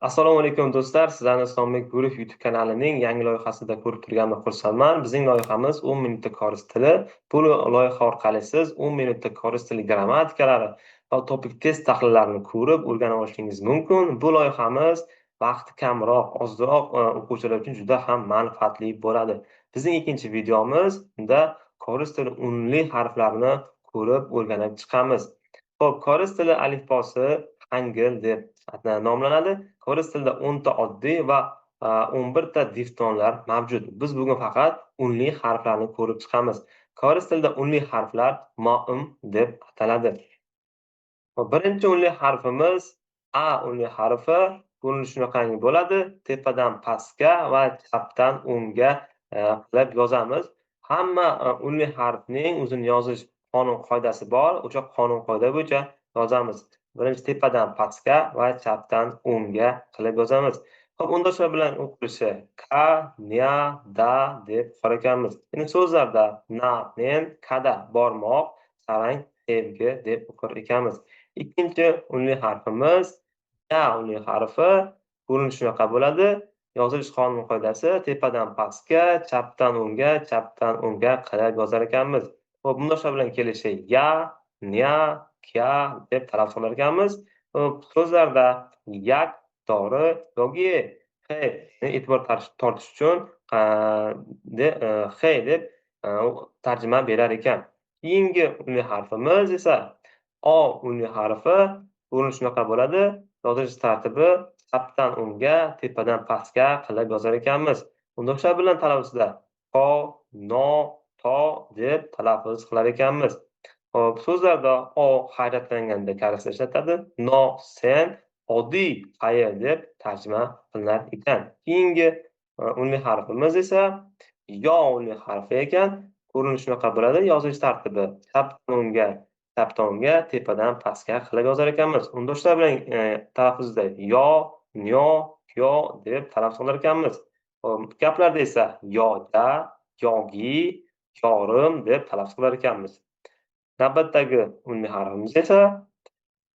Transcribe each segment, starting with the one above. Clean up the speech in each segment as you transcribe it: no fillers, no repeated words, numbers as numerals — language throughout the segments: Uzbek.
Assalomu alaykum do'stlar. Sizlarni Islombek Gurov YouTube kanalining yangi loyihasida ko'rib turganimdan xursandman. Bizning loyihamiz 10 minutda koris tili. Bu loyiha orqali siz 10 minutda koris tili gramatikalari va topik test tahlillarini ko'rib o'rganib olishingiz mumkin. Bu loyihamiz vaqti kamroq, ozroq o'quvchilar uchun juda ham manfaatli bo'ladi. Bizning ikkinchi videomiz unda koris tili unli harflarini ko'rib o'rganib chiqamiz. Xo'p, koris tili alifbosi Hangil deb nomlanadi. Koris tilida 10 ta oddiy va 11 ta diftonlar mavjud. Biz bugun faqat unli harflarni ko'rib chiqamiz. Koris tilida unli harflar mo'm deb ataladi. Birinchi unli harfimiz A unli harfi. Ko'rinishi shunaqangi bo'ladi. Tepadan pastga va chapdan o'ngga qilib yozamiz. Hamma unli harfning o'zini yozish qonun qoidasi bor. O'sha qonun qoida bo'yicha yozamiz. Birinchi tepadan pastga va chapdan o'ngga qilib yozamiz. Xo'p, undashlar bilan o'qilishi ka, nya, da deb qor ekanmiz. Endi so'zlarda na, men, kada bormoq, sarang, sevgi deb o'qir ekanmiz. Ikkinchi unli harfimiz ya unli harfi. Ko'rinishi shunaqa bo'ladi. Yozilish qonun qoidasi tepadan pastga, chapdan o'ngga qilib yozar ekanmiz. Xo'p, undashlar bilan kelishi ya, nya, kya deb talaffuz qilar ekanmiz. So'zlarda yak, dori yoki hey e'tibor tortish uchun hey deb tarjima berar ekan. Keyingi unli harfimiz esa o unli harfi. Ko'rinishi shunaqa bo'ladi. Yozilish tartibi chapdan o'ngga, tepadan pastga qilib yozar ekanmiz. Undashlar bilan talaffuzda ko, no, to deb talaffuz qilar ekanmiz. Hop, so'zlarda o hayratlanganda karisda ishlatadi. No, sen, oddiy qayer deb tarjima qilinar ekan. Keyingi unli harfimiz esa yo unli harfi ekan. Ko'rinishi shunaqa bo'ladi. Yozilish tartibi chapdan o'ngga, tepadan pastga qilib yozar ekanmiz. Undashlar bilan talaffuzda yo, nyo, kyo deb talaffuz qilar ekanmiz. Gaplarda esa yoda, yogi, yorim deb talaffuz qilar ekanmiz. Navbatdagi unli harfimiz esa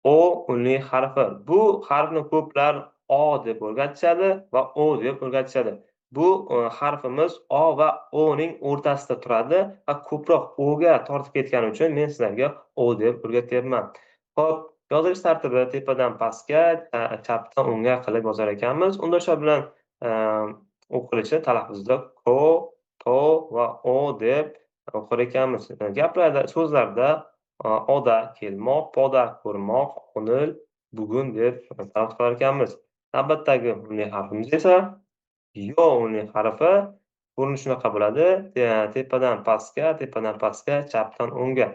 o unli harfi. Bu harfni ko'plar o deb o'rgatishadi va o deb o'rgatishadi. Bu harfimiz o va o'ning o'rtasida turadi va ko'proq o'ga tortib ketgani uchun men sizlarga o deb o'rgatyapman. Xo'p, yozilish tartibi tepadan pastga, chapdan o'ngga qilib yozar ekanmiz. Unda o'sha bilan o'qilishi talaffuzda ko, to va o deb o'qir ekanmiz. Gaplarda, so'zlarda oda kelmoq, poda ko'rmoq, qo'nil, bugun deb talaffuz qilar ekanmiz. Navbatdagi unli harfimiz esa yo unli harfi. Ko'rinishi shunaqa bo'ladi. Tepadan pastga, chapdan o'ngga.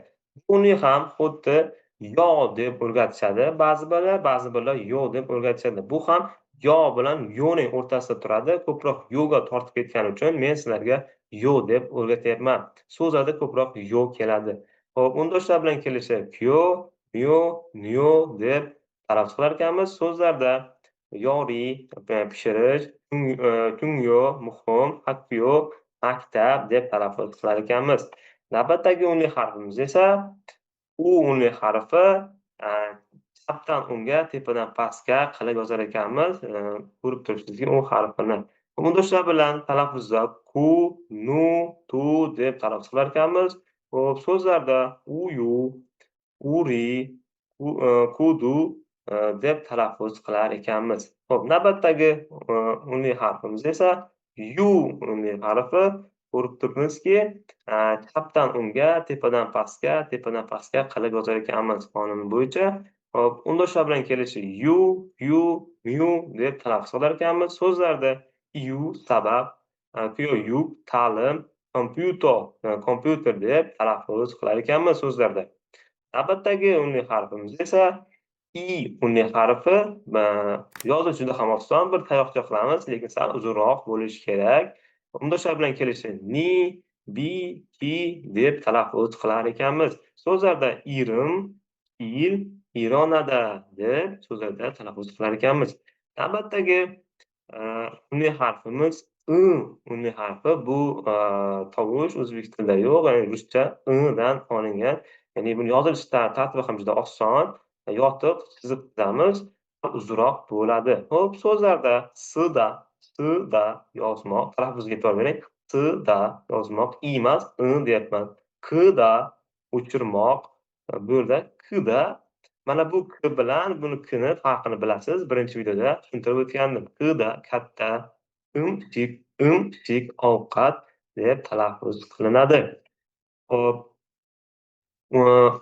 Buni ham xuddi yo deb o'rgatishadi ba'zi birlar yo deb o'rgatishadi. Bu ham yo bilan yo'ning o'rtasida turadi. Ko'proq yo'ga tortib ketgani uchun men sizlarga yo deb o'rgatyapman. So'zlarda ko'proq yo keladi. Xo'p, undashlar bilan kelishi kyo, myo, nyo deb talaffuz qilar ekanmiz. So'zlarda yoriy, pishirish, tungyo, muhim, hakyo, maktab deb talaffuz qilar ekanmiz. Navbatdagi unli harfimiz esa u unli harfi. Chapdan o'ngga, tepadan pastga qilib yozar ekanmiz. Ko'rib turibsizki, u harfini. Undashlar bilan talaffuzda ku, nu, tu deb talaffuz qilar ekanmiz. Xo'p, so'zlarda uyu, uri, kudu deb talaffuz qilar ekanmiz. Xo'p, navbatdagi unli harfimiz esa yu unli harfi. Ko'rib turibmizki, chapdan o'ngga, tepadan pastga qilib yozar ekanmiz qonun bo'yicha. Xo'p, undashlar bilan kelishi yu, myu deb talaffuz qilar ekanmiz. So'zlarda yu sabab, yuk ta'lim, kompyuter deb talaffuz qilar ekanmiz so'zlarda. Navbatdagi unli harfimiz esa I unli harfi. Yozish juda ham oson. Bir tayoqcha qilamiz, lekin sal uzunroq bo'lishi kerak. Undashlar bilan kelishi ni, bi, ki deb talaffuz qilar ekanmiz. So'zlarda irim, il, ironada deb so'zlarda talaffuz qilar ekanmiz. Navbatdagi unli harfimiz unli harfi. Bu tovush o'zbek tilida yo'q, ya'ni ruscha dan olingan. Ya'ni buni yozilish tartibi ham juda oson. Yotiq chizib chizamiz. uzunroq bo'ladi. Xo'p, so'zlarda sda yozmoq, talaffuzga e'tibor bering. Sda yozmoq, i emas, deyapman. Kda o'chirmoq, bu yerda kda. Mana bu k bilan buni kni farqini bilasiz. Birinchi videoda tushuntirib o'tgandim. Kda katta, kichik ovqat deb talaffuz qilinadi. Xo'p,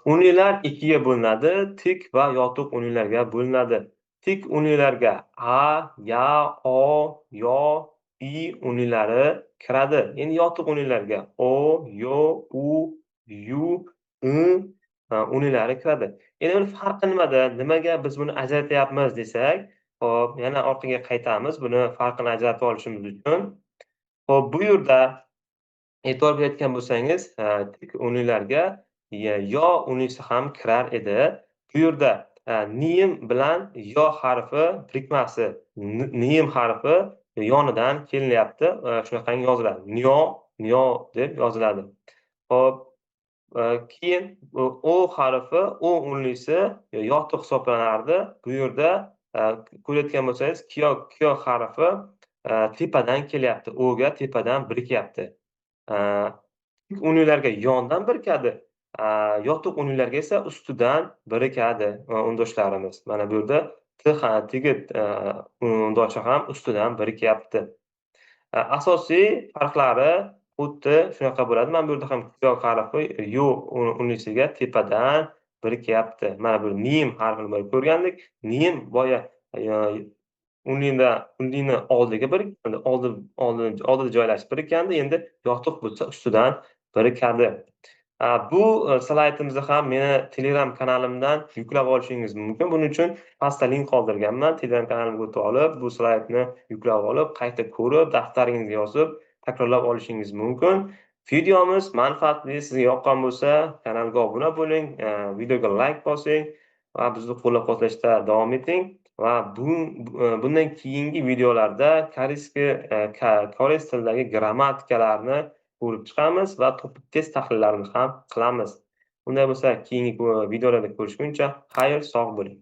uniylar ikkiga bo'linadi. Tik va yotiq uniylarga bo'linadi. Tik uniylarga a, ya, o, yo, i uniylari kiradi. Endi yotiq uniylarga o, yo, u, yu, i uniylari kiradi. Endi buni farqi nimada? Nimaga biz buni ajratyapmiz desak, hop, yana orqaga qaytamiz buni farqini ajratib olishimiz uchun. Hop, bu yerda e'tibor berayotgan bo'lsangiz, tik uniylarga yo uniysi ham kirar edi. Bu yerda niyim bilan yo harfi birikmasi, niyim harfi yonidan kelinyapti. Shunaqangi yoziladi. Nyo deb yoziladi. Hop, keyin o harfi, o unlisi yotiq hisoblanardi. Bu yerda ko'rayotgan bo'lsangiz, kyo harfi tepadan kelyapti. O'ga tepadan birikyapti. Tik uniylarga yondan birikadi. Yotiq uniylarga esa ustidan birikadi, undoshlarimz. Mana bu yerda tigi undoshi ham ustidan birikyapti. Asosiy farqlari xuddi shunaqa bo'ladi. Mana bu yerda ham yo harfi yu unisiga tepadan birikyapti. Mana bu nim harfini boya ko'rgandik. Nim boya uniyni oldiga birikganda, oldida joylashib birikkandi. Endi yotiq bo'lsa ustidan birikadi. Bu slaydimizni ham meni Telegram kanalimdan yuklab olishingiz mumkin. Buning uchun pastda link qoldirganman. Telegram kanalimga o'tib olib, bu slaydni yuklab olib, qayta ko'rib, daftaringizga yozib, takrorlab olishingiz mumkin. Videomiz manfaatli, sizga yoqqan bo'lsa, kanalga obuna bo'ling, videoga like bosing va bizni qo'llab-quvvatlashda davom eting. Va bundan keyingi videolarda koreys tilidagi grammatikalarni ko'rib chiqamiz va topib test tahlillarini ham qilamiz. Unday bo'lsa, keyingi videolarda ko'rishguncha xayr, sog' bo'ling.